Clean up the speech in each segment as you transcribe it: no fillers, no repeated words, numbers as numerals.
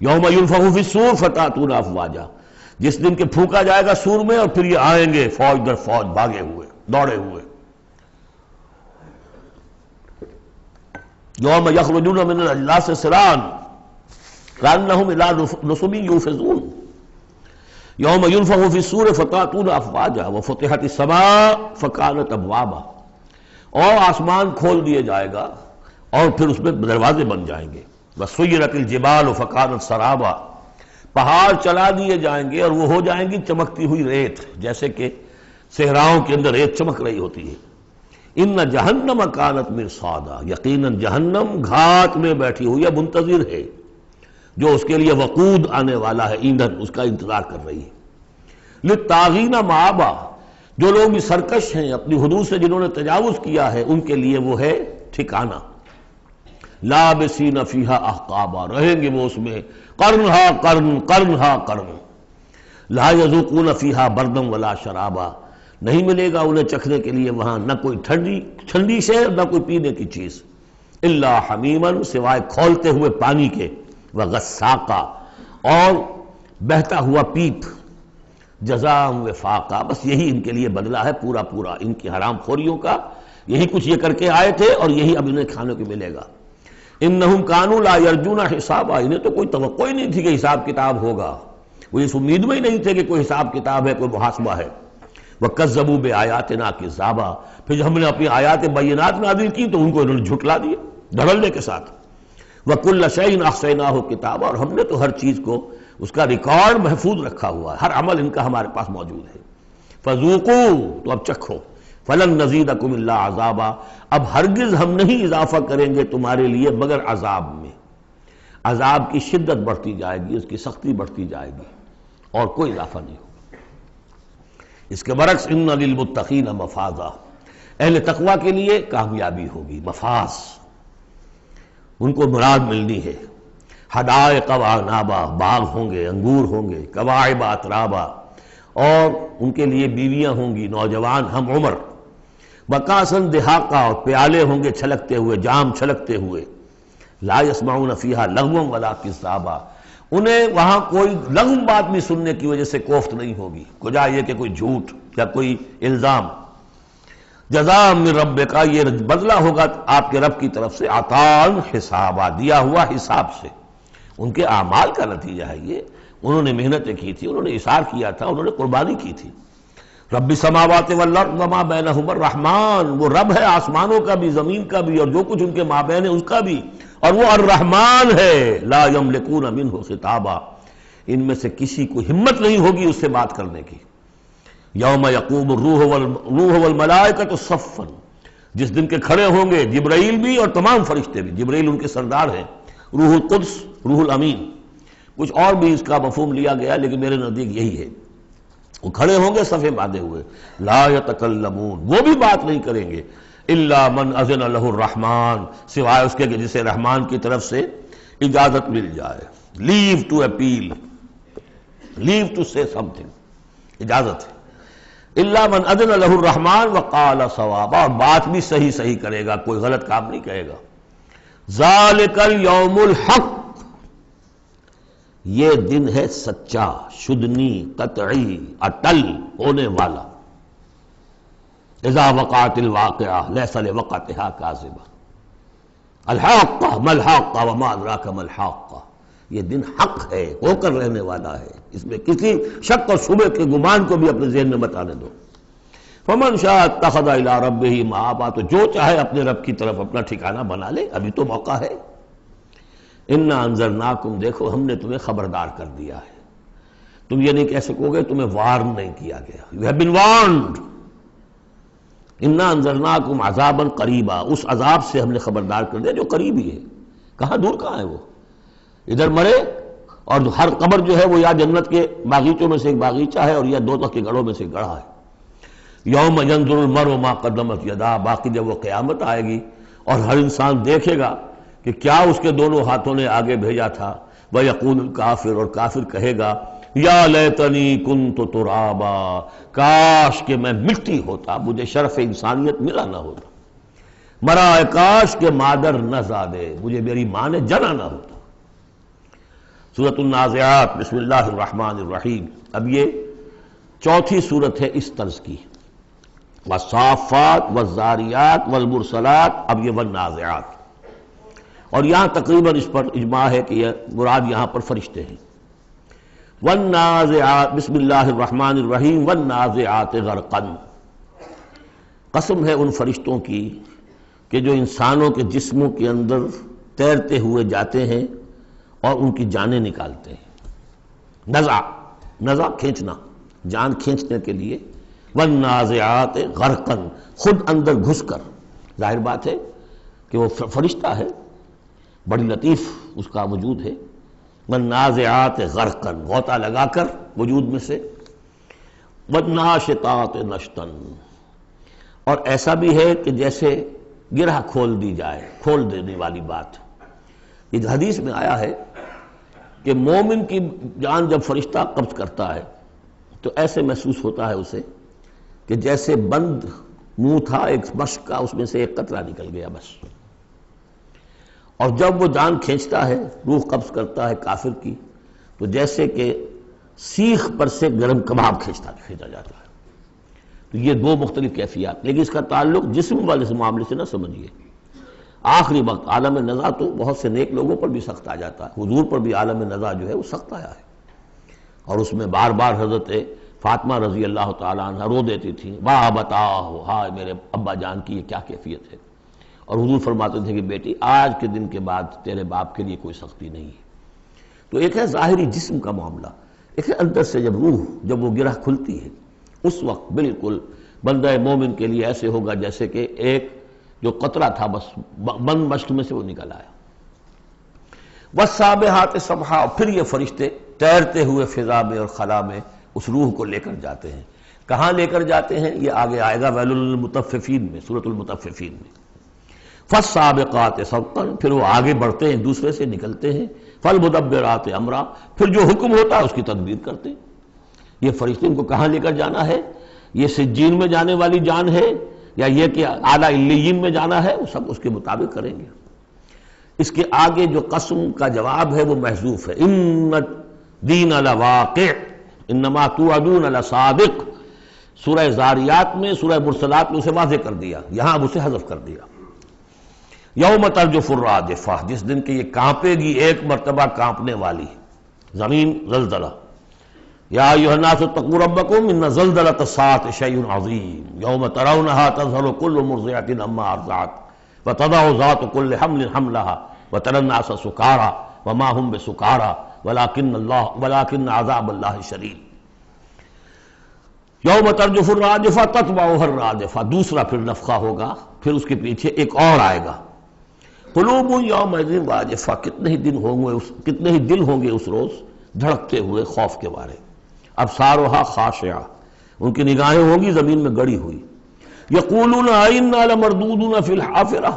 یوم ینفخ فی الصور فتأتون افواجا، جس دن کہ پھونکا جائے گا سور میں اور پھر یہ آئیں گے فوج در فوج، بھاگے ہوئے، دوڑے ہوئے. یوم یخرجون من الاجلاس سرعا کأنہم الی نصب یوفضون. یوم ینفخ فی الصور فتأتون افواجا وفتحت السماء فکانت ابوابا، اور آسمان کھول دیے جائے گا اور پھر اس میں دروازے بن جائیں گے. وسیرت الجبال فکانت سرابا، پہاڑ چلا دیے جائیں گے اور وہ ہو جائیں گی چمکتی ہوئی ریت، جیسے کہ صحراؤں کے اندر ریت چمک رہی ہوتی ہے. ان جہنم کانت مرصادا، یقیناً جہنم گھات میں بیٹھی ہوئی ہے، منتظر ہے، جو اس کے لیے وقود آنے والا ہے، ایندھن اس کا انتظار کر رہی ہے. للطاغین مآبا، جو لوگ بھی سرکش ہیں، اپنی حدود سے جنہوں نے تجاوز کیا ہے، ان کے لیے وہ ہے ٹھکانہ. لابسین فیہا احقابا، رہیں گے وہ اس میں قرنہا قرن قرنہا قرن. لا یذوقون فیہا بردا ولا شرابا، نہیں ملے گا انہیں چکھنے کے لیے وہاں نہ کوئی ٹھنڈی شے نہ کوئی پینے کی چیز. الا حمیما، سوائے کھولتے ہوئے پانی کے، وغساقا، اور بہتا ہوا پیپ. جزاء وفاقا، بس یہی ان کے لیے بدلہ ہے پورا پورا ان کی حرام خوریوں کا. یہی کچھ یہ کر کے آئے تھے اور یہی اب انہیں کھانے کو ملے گا. انہم کانوا لا یرجون حسابا، انہیں تو کوئی توقع ہی نہیں تھی کہ حساب کتاب ہوگا، وہ اس امید میں ہی نہیں تھے کہ کوئی حساب کتاب ہے، کوئی محاسبہ ہے. وَكَذَّبُوا بِآيَاتِنَا كِذَّابًا، پھر جب ہم نے اپنی آیات بینات نازل کی تو ان کو انہوں نے جھٹلا دیا دھڑلے کے ساتھ. وَكُلَّ شَيْءٍ أَحْصَيْنَاهُ كِتَابًا، اور ہم نے تو ہر چیز کو اس کا ریکارڈ محفوظ رکھا ہوا ہے، ہر عمل ان کا ہمارے پاس موجود ہے. فَذُوقُوا، تو اب چکھو. فَلَن نَّزِيدَكُمْ إِلَّا عَذَابًا، اب ہرگز ہم نہیں اضافہ کریں گے تمہارے لیے مگر عذاب میں. عذاب کی شدت بڑھتی جائے گی، اس کی سختی بڑھتی جائے گی، اور کوئی اضافہ نہیں ہوگا. اس کے برعکس ان للمتقین مفازا، اہل تقوی کے لیے کامیابی ہوگی، مفاز، ان کو مراد ملنی ہے. حدائق وعنابا، باغ ہوں گے، انگور ہوں گے. کواعب اترابا، اور ان کے لیے بیویاں ہوں گی نوجوان ہم عمر. وکاسن دہاقا، اور پیالے ہوں گے چھلکتے ہوئے، جام چھلکتے ہوئے. لا یسمعون فیہا لغوا ولا کذابا، انہیں وہاں کوئی لغو بات بھی سننے کی وجہ سے کوفت نہیں ہوگی، کجا یہ کہ کوئی جھوٹ یا کوئی الزام. جزاء من ربک، یہ بدلہ ہوگا آپ کے رب کی طرف سے. عطاء حسابا، دیا ہوا حساب سے. ان کے اعمال کا نتیجہ ہے یہ، انہوں نے محنتیں کی تھی، انہوں نے اثار کیا تھا، انہوں نے قربانی کی تھی. رب السماوات والارض وما بینہما الرحمن، وہ رب ہے آسمانوں کا بھی زمین کا بھی اور جو کچھ ان کے مابین ہے اس کا بھی، اور وہ الرحمن ہے. لا یملکون منہ خطابا، ان میں سے کسی کو ہمت نہیں ہوگی اس سے بات کرنے کی. یوم یقوم الروح والملائکۃ صفا، جس دن کے کھڑے ہوں گے جبرائیل بھی اور تمام فرشتے بھی. جبرائیل ان کے سردار ہیں، روح القدس، روح الامین. کچھ اور بھی اس کا مفہوم لیا گیا لیکن میرے نزدیک یہی ہے. وہ کھڑے ہوں گے صفے باندھے ہوئے. لا یتکلمون، وہ بھی بات نہیں کریں گے. الا من اذن له الرحمن، سوائے اس کے کہ جسے رحمان کی طرف سے اجازت مل جائے. لیو ٹو اپیل، لیو ٹو سے سم تھنگ، اجازت ہے. الا من اذن له الرحمن وقال صوابا، اور بات بھی صحیح صحیح کرے گا، کوئی غلط کام نہیں کہے گا. ذالک الیوم الحق، یہ دن ہے سچا، شدنی، قطعی، اٹل ہونے والا. اذا وقعت الواقعہ لیس لوقعتها کاذبہ. الحاقہ ما الحاقہ وما ادراک ما الحاقہ، یہ دن حق ہے، ہو کر رہنے والا ہے، اس میں کسی شک اور شبہ کے گمان کو بھی اپنے ذہن میں مت آنے دو. فمن شاء اتخذ الی ربہ مآبا، تو جو چاہے اپنے رب کی طرف اپنا ٹھکانہ بنا لے، ابھی تو موقع ہے. انا انذرناکم، دیکھو ہم نے تمہیں خبردار کر دیا ہے. تم یہ نہیں کہہ سکو گے تمہیں وارن نہیں کیا گیا. You have been وارنڈ. انا انذرناکم عذابا قریبا، اس عذاب سے ہم نے خبردار کر دیا جو قریب ہی ہے. کہاں دور کہاں ہے وہ، ادھر مرے اور ہر قبر جو ہے وہ یا جنت کے باغیچوں میں سے ایک باغیچہ ہے اور یا دوزخ کے گڑھوں میں سے گڑھا ہے. یوم ینظر المرء ما قدمت یداہ، باقی جب وہ قیامت آئے گی اور ہر انسان دیکھے گا کہ کیا اس کے دونوں ہاتھوں نے آگے بھیجا تھا. وَيَقُولُ الْكَافِرُ، اور کافر کہے گا یا لیتنی کنت ترابا، کاش کہ میں مٹی ہوتا، مجھے شرف انسانیت ملا نہ ہوتا. مرا کاش کہ مادر نہ زادے، مجھے میری ماں نے جنا نہ ہوتا. سورۃ النازعات بسم اللہ الرحمن الرحیم. اب یہ چوتھی صورت ہے اس طرز کی. والصافات والزاریات والمرسلات، اب یہ والنازعات. اور یہاں تقریباً اس پر اجماع ہے کہ یہ مراد یہاں پر فرشتے ہیں. والنازعات بسم اللہ الرحمن الرحیم والنازعات غرقا. قسم ہے ان فرشتوں کی کہ جو انسانوں کے جسموں کے اندر تیرتے ہوئے جاتے ہیں اور ان کی جانیں نکالتے ہیں. نزع کھینچنا، جان کھینچنے کے لیے. والنازعات غرقا، خود اندر گھس کر. ظاہر بات ہے کہ وہ فرشتہ ہے، بڑی لطیف اس کا وجود ہے. والنازعات غرقا، غوطہ لگا کر وجود میں سے. والناشطات نشطا، اور ایسا بھی ہے کہ جیسے گرہ کھول دی جائے، کھول دینے والی بات. یہ حدیث میں آیا ہے کہ مومن کی جان جب فرشتہ قبض کرتا ہے تو ایسے محسوس ہوتا ہے اسے کہ جیسے بند منہ تھا ایک مشک کا، اس میں سے ایک قطرہ نکل گیا بس. اور جب وہ جان کھینچتا ہے، روح قبض کرتا ہے کافر کی، تو جیسے کہ سیخ پر سے گرم کباب کھینچا جاتا ہے. تو یہ دو مختلف کیفیات، لیکن اس کا تعلق جسم والے معاملے سے نہ سمجھیے. آخری وقت عالم نزع تو بہت سے نیک لوگوں پر بھی سخت آ جاتا ہے. حضور پر بھی عالم نزع جو ہے وہ سخت آیا ہے، اور اس میں بار بار حضرت فاطمہ رضی اللہ تعالیٰ عنہ رو دیتی تھی، واہ بتاؤ، ہائے میرے ابا جان کی یہ کیا کیفیت ہے. اور حضور فرماتے تھے کہ بیٹی آج کے دن کے بعد تیرے باپ کے لیے کوئی سختی نہیں ہے. تو ایک ہے ظاہری جسم کا معاملہ، ایک ہے اندر سے جب روح، جب وہ گرہ کھلتی ہے، اس وقت بالکل بندہ مومن کے لیے ایسے ہوگا جیسے کہ ایک جو قطرہ تھا بس بند مشک میں سے وہ نکل آیا. والسابحات سبحا، پھر یہ فرشتے تیرتے ہوئے فضا میں اور خلا میں اس روح کو لے کر جاتے ہیں. کہاں لے کر جاتے ہیں یہ آگے آئے گا ویل للمطففین میں، سورۃ المطففین میں. فالسابقات سبقا، پھر وہ آگے بڑھتے ہیں، دوسرے سے نکلتے ہیں. فالمدبرات امرا، پھر جو حکم ہوتا ہے اس کی تدبیر کرتے ہیں. یہ فرشتے ان کو کہاں لے کر جانا ہے؟ یہ سجین میں جانے والی جان ہے یا یہ کہ اعلیٰ علیین میں جانا ہے، وہ سب اس کے مطابق کریں گے. اس کے آگے جو قسم کا جواب ہے وہ محذوف ہے. ان الدین لواقع انما توعدون لصادق. سورہ زاریات میں، سورہ مرسلات میں اسے واضح کر دیا، یہاں اب اسے حذف کر دیا. یوم ترجف الراجفہ، جس دن کہ یہ کانپے گی ایک مرتبہ کانپنے والی زمین. زلزلہ. یا ایھا الناس اتقوا ربکم ان زلزلۃ الساعۃ شیء عظیم یوم ترونھا تذہل کل مرضعۃ عما ارضعت وتضع ذات کل حمل حملها وتری الناس سکارى وما هم بسکارى ولکن عذاب اللہ شدید. یوم ترجف الراجفہ تتبعها الراجفہ، دوسرا پھر نفخہ ہوگا، پھر اس کے پیچھے ایک اور آئے گا. قلوب یومئذ واجفہ، کتنے ہی دل ہوں گے اس روز دھڑکتے ہوئے خوف کے بارے. ابصارها خاشعہ، ان کی نگاہیں ہوں گی زمین میں گڑی ہوئی. یقولون ائنا لمردودون فی الحافرہ،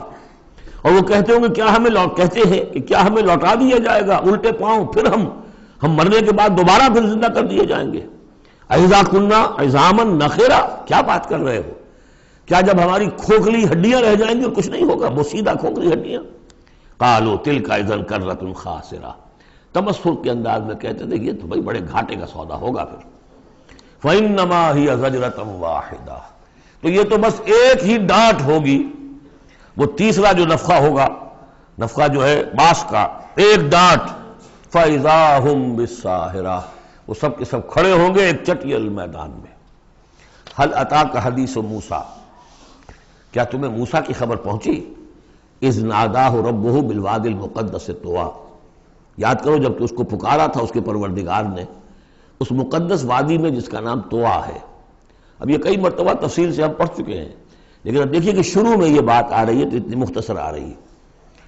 اور وہ کہتے ہوں گے کیا ہمیں لوٹا دیا جائے گا الٹے پاؤں، پھر ہم مرنے کے بعد دوبارہ پھر زندہ کر دیے جائیں گے. اذا کنا عظاما نخرہ، کیا بات کر رہے ہو؟ کیا جب ہماری کھوکھلی ہڈیاں رہ جائیں گی اور کچھ نہیں ہوگا، وہ سیدھا کھوکھلی ہڈیاں. قالوا تلک اذا کرۃ خاسرہ، تمسخر کے انداز میں کہتے تھے یہ تو بھائی بڑے گھاٹے کا سودا ہوگا. پھر فإنما هي زجرۃ واحدہ، تو یہ تو بس ایک ہی ڈانٹ ہوگی. وہ تیسرا جو نفخہ ہوگا، نفخہ جو ہے باس کا، ایک ڈانٹ. فإذا هم بالساہرہ، وہ سب کے سب کھڑے ہوں گے ایک چٹیل میدان میں. هل اتاک حدیث موسیٰ، کیا تمہیں موسیٰ کی خبر پہنچی؟ اذ ناداہ ربہ بالوادی المقدس طویٰ، یاد کرو جب تو اس کو پکارا تھا اس کے پروردگار نے اس مقدس وادی میں جس کا نام طویٰ ہے. اب یہ کئی مرتبہ تفصیل سے ہم پڑھ چکے ہیں، لیکن اب دیکھیے کہ شروع میں یہ بات آ رہی ہے تو اتنی مختصر آ رہی ہے.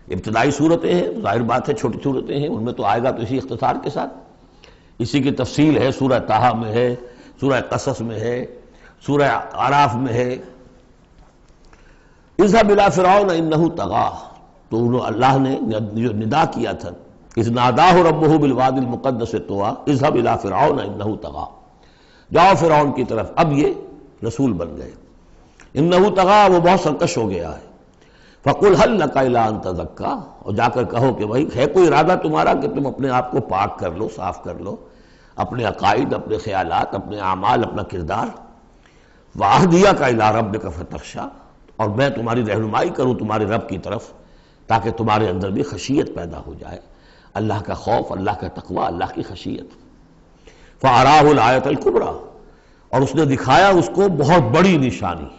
ابتدائی صورتیں ہیں، ظاہر بات ہے چھوٹی صورتیں ہیں، ان میں تو آئے گا تو اسی اختصار کے ساتھ. اسی کی تفصیل ہے، سورہ طٰہٰ میں ہے، سورہ قصص میں ہے، سورہ اعراف میں ہے. اذهب الى فرعون انه طغى، تو اللہ نے جو ندا کیا تھا اذ ناداہ ربہ بالوادی المقدس طویٰ اذهب الى فرعون انه طغى، جاؤ فرعون کی طرف. اب یہ رسول بن گئے. انه طغى، وہ بہت سرکش ہو گیا ہے. فَقُلْ هَلْ لَكَ إِلَىٰ أَن تَزَكَّىٰ، اور جا کر کہو کہ بھائی ہے کوئی ارادہ تمہارا کہ تم اپنے آپ کو پاک کر لو، صاف کر لو، اپنے عقائد، اپنے خیالات، اپنے اعمال، اپنا کردار. وَأَهْدِيَكَ إِلَىٰ رَبِّكَ فَتَخْشَىٰ، اور میں تمہاری رہنمائی کروں تمہارے رب کی طرف تاکہ تمہارے اندر بھی خشیت پیدا ہو جائے، اللہ کا خوف، اللہ کا تقوی، اللہ کی خشیت. فَأَرَاهُ الْآيَةَ الْكُبْرىٰ، اور اس نے دکھایا اس کو بہت بڑی نشانی،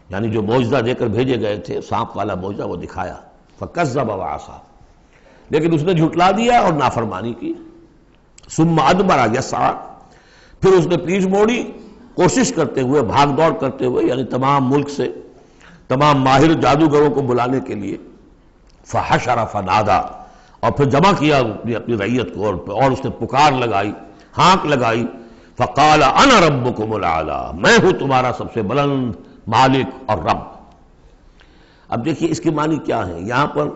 یعنی جو معجزہ دے کر بھیجے گئے تھے، سانپ والا معجزہ وہ دکھایا. فَكَذَّبَ وَعَصَىٰ، لیکن اس نے جھٹلا دیا اور نافرمانی کی. ثُمَّ أَدْبَرَ يَسْعَىٰ، پھر اس نے پیٹھ موڑی کوشش کرتے ہوئے، بھاگ دوڑ کرتے ہوئے، یعنی تمام ملک سے تمام ماہر جادوگروں کو بلانے کے لیے. فَحَشَرَ فَنَادَىٰ، اور پھر جمع کیا اپنی رعیت کو، اور اس نے پکار لگائی، ہانک لگائی. فَقَالَ أَنَا رَبُّكُمُ الْأَعْلَىٰ، میں ہوں تمہارا سب سے بلند مالک اور رب. اب دیکھیے اس کی معنی کیا ہے. یہاں پر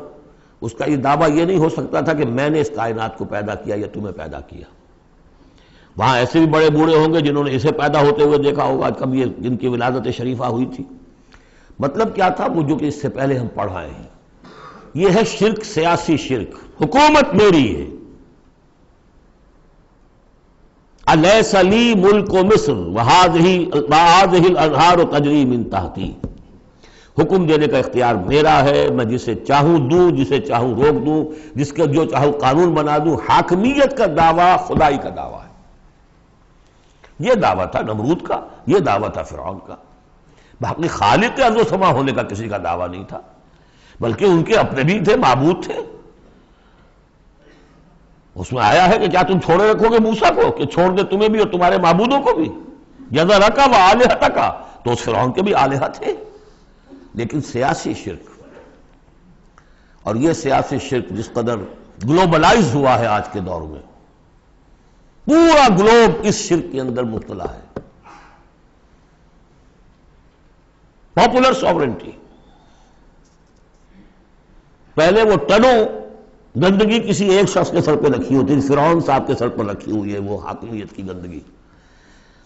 اس کا یہ دعویٰ یہ نہیں ہو سکتا تھا کہ میں نے اس کائنات کو پیدا کیا یا تمہیں پیدا کیا. وہاں ایسے بھی بڑے بوڑھے ہوں گے جنہوں نے اسے پیدا ہوتے ہوئے دیکھا ہوگا، کب یہ جن کی ولادت شریفہ ہوئی تھی. مطلب کیا تھا وہ جو کہ اس سے پہلے ہم پڑھ آئے ہیں. یہ ہے شرک، سیاسی شرک. حکومت میری ہے. الیس لی ملک مصر وہذہ الانہار تجری من تحتی، حکم دینے کا اختیار میرا ہے، میں جسے چاہوں دوں، جسے چاہوں روک دوں، جس کا جو چاہوں قانون بنا دوں. حاکمیت کا دعویٰ خدائی کا دعویٰ ہے. یہ دعویٰ تھا نمرود کا، یہ دعویٰ تھا فرعون کا. باقی خالق ارض و سما ہونے کا کسی کا دعویٰ نہیں تھا، بلکہ ان کے اپنے بھی تھے، معبود تھے. اس میں آیا ہے کہ کیا تم چھوڑے رکھو گے موسیٰ کو کہ چھوڑ دے تمہیں بھی اور تمہارے معبودوں کو بھی. یذرک و آلہتک، تو اس فرعون کے بھی آلہہ تھے. لیکن سیاسی شرک، اور یہ سیاسی شرک جس قدر گلوبلائز ہوا ہے آج کے دور میں، پورا گلوب اس شرک کے اندر مبتلا ہے. پاپولر سوورنٹی، پہلے وہ ٹنوں گندگی کسی ایک شخص کے سر پہ رکھی ہوتی تھی، فرعون صاحب کے سر پر رکھی ہوئی ہے وہ حاکمیت کی گندگی.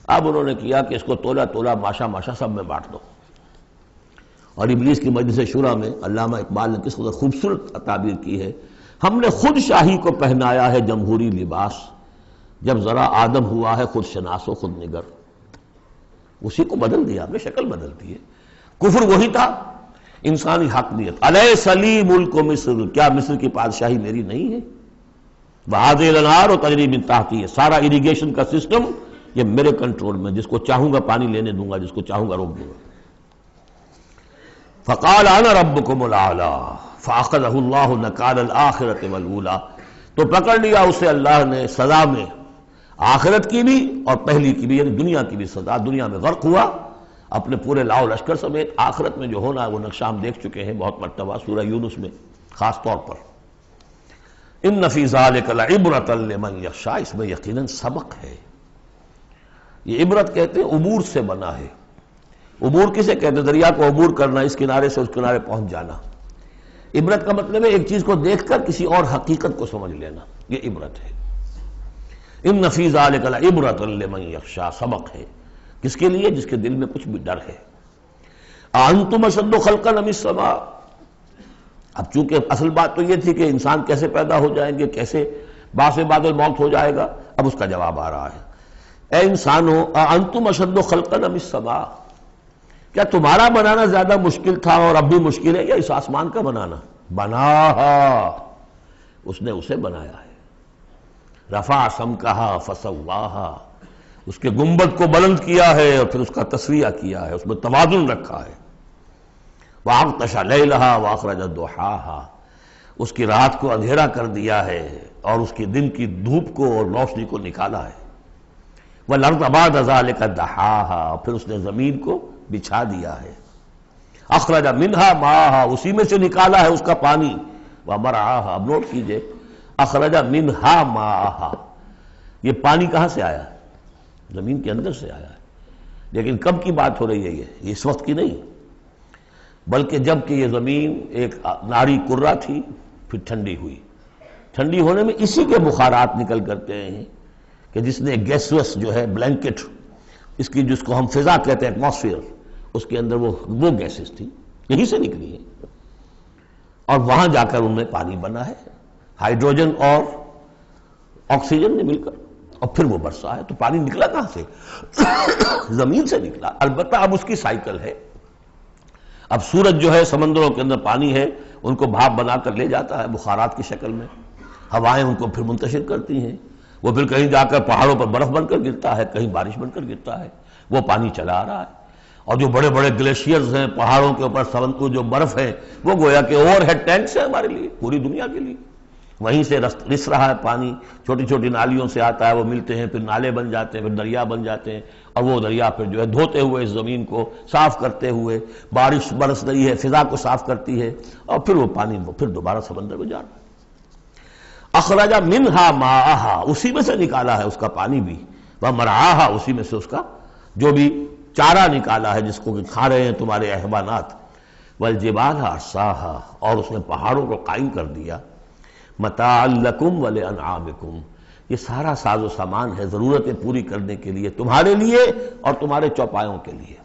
اب انہوں نے کیا کہ اس کو تولا تولا، ماشا ماشا سب میں بانٹ دو. اور ابلیس کی مجلس شورا میں علامہ اقبال نے کس قدر خوبصورت تعبیر کی ہے. ہم نے خود شاہی کو پہنایا ہے جمہوری لباس، جب ذرا آدم ہوا ہے خود شناس و خود نگر. اسی کو بدل دیا، ہم نے شکل بدل دی ہے. کفر وہی تھا، انسانی حاکمیت. الیس لی ملک مصر، کیا مصر کی بادشاہی میری نہیں ہے؟ وہذہ الانہار تجری من تحتی، سارا اریگیشن کا سسٹم یہ میرے کنٹرول میں، جس کو چاہوں گا پانی لینے دوں گا، جس کو چاہوں گا روک دوں گا. فقال انا ربکم الاعلی فاخذہ اللہ نکال الآخرۃ والاولی، تو پکڑ لیا اسے اللہ نے سزا میں، آخرت کی بھی اور پہلی کی بھی، یعنی دنیا کی بھی سزا. دنیا میں غرق ہوا اپنے پورے لاؤ لشکر سمیت. آخرت میں جو ہونا ہے وہ نقشہ ہم دیکھ چکے ہیں بہت مرتبہ سورہ یونس میں خاص طور پر. ان فی ذلک لعبرۃ لمن یخشی، اس میں یقیناً سبق ہے. یہ عبرت کہتے ہیں عبور سے بنا ہے. عبور کسے کہتے ہیں؟ دریا کو عبور کرنا، اس کنارے سے اس کنارے پہنچ جانا. عبرت کا مطلب ہے ایک چیز کو دیکھ کر کسی اور حقیقت کو سمجھ لینا، یہ عبرت ہے. ان فی ذلک لعبرۃ لمن یخشی، سبق ہے کس کے لیے؟ جس کے دل میں کچھ بھی ڈر ہے. انتم اشد خلقا ام السماء، اب چونکہ اصل بات تو یہ تھی کہ انسان کیسے پیدا ہو جائیں گے، کیسے بعث بعد الموت ہو جائے گا. اب اس کا جواب آ رہا ہے، اے انسانو انتم اشد خلقا ام السماء، کیا تمہارا بنانا زیادہ مشکل تھا اور اب بھی مشکل ہے یا اس آسمان کا بنانا؟ بناہا، اس نے اسے بنایا ہے. رفع سمکہا فسواہا، اس کے گنبد کو بلند کیا ہے اور پھر اس کا تسویہ کیا ہے، اس میں توازن رکھا ہے. وَأَغْطَشَ لَيْلَهَا وَأَخْرَجَ ضُحَاهَا، اس کی رات کو اندھیرا کر دیا ہے اور اس کی دن کی دھوپ کو اور روشنی کو نکالا ہے. وَالْأَرْضَ بَعْدَ ذَلِكَ دَحَاهَا، پھر اس نے زمین کو بچھا دیا ہے. اخرج منہا ماہا، اسی میں سے نکالا ہے اس کا پانی. ومرعاہا، اب نوٹ کیجئے، اخرج منہا ماہا، یہ پانی کہاں سے آیا ہے؟ زمین کے اندر سے آیا ہے. لیکن کب کی بات ہو رہی ہے؟ یہ اس وقت کی نہیں، بلکہ جب کہ یہ زمین ایک ناری کرہ تھی، پھر ٹھنڈی ہوئی. ٹھنڈی ہونے میں اسی کے بخارات نکل کرتے ہیں کہ جس نے گیسوس جو ہے بلینکٹ، اس کی جس کو ہم فضا کہتے ہیں ایٹماسفیئر، اس کے اندر وہ گیسز تھی، یہیں سے نکلی ہیں. اور وہاں جا کر ان میں پانی بنا ہے، ہائیڈروجن اور آکسیجن نے مل کر، اور پھر وہ برسا ہے۔ تو پانی نکلا کہاں سے؟ زمین سے نکلا۔ البتہ اب اس کی سائیکل ہے، اب سورج جو ہے سمندروں کے اندر پانی ہے ان کو بھاپ بنا کر لے جاتا ہے بخارات کی شکل میں، ہوائیں ان کو پھر منتشر کرتی ہیں، وہ پھر کہیں جا کر پہاڑوں پر برف بن کر گرتا ہے، کہیں بارش بن کر گرتا ہے، وہ پانی چلا آ رہا ہے۔ اور جو بڑے بڑے گلیشیئرز ہیں پہاڑوں کے اوپر سمندر جو برف ہے وہ گویا کہ اوور ہیڈ ٹینکس ہے ہمارے لیے، پوری دنیا کے لیے، وہیں سے رس رہا ہے پانی، چھوٹی چھوٹی نالیوں سے آتا ہے، وہ ملتے ہیں، پھر نالے بن جاتے ہیں، پھر دریا بن جاتے ہیں، اور وہ دریا پھر جو ہے دھوتے ہوئے اس زمین کو صاف کرتے ہوئے، بارش برس رہی ہے فضا کو صاف کرتی ہے، اور پھر وہ پانی وہ پھر دوبارہ سمندر میں جا رہا ہے۔ اخرج منہا ماءہا، اسی میں سے نکالا ہے اس کا پانی بھی، ومرعاہا، اسی میں سے اس کا جو بھی چارہ نکالا ہے جس کو کہ کھا رہے ہیں تمہارے حیوانات، والجبال ارساہا، اور اس نے پہاڑوں کو قائم کر دیا، متاعا لکم ولانعامکم، یہ سارا ساز و سامان ہے ضرورتیں پوری کرنے کے لیے، تمہارے لیے اور تمہارے چوپایوں کے لیے۔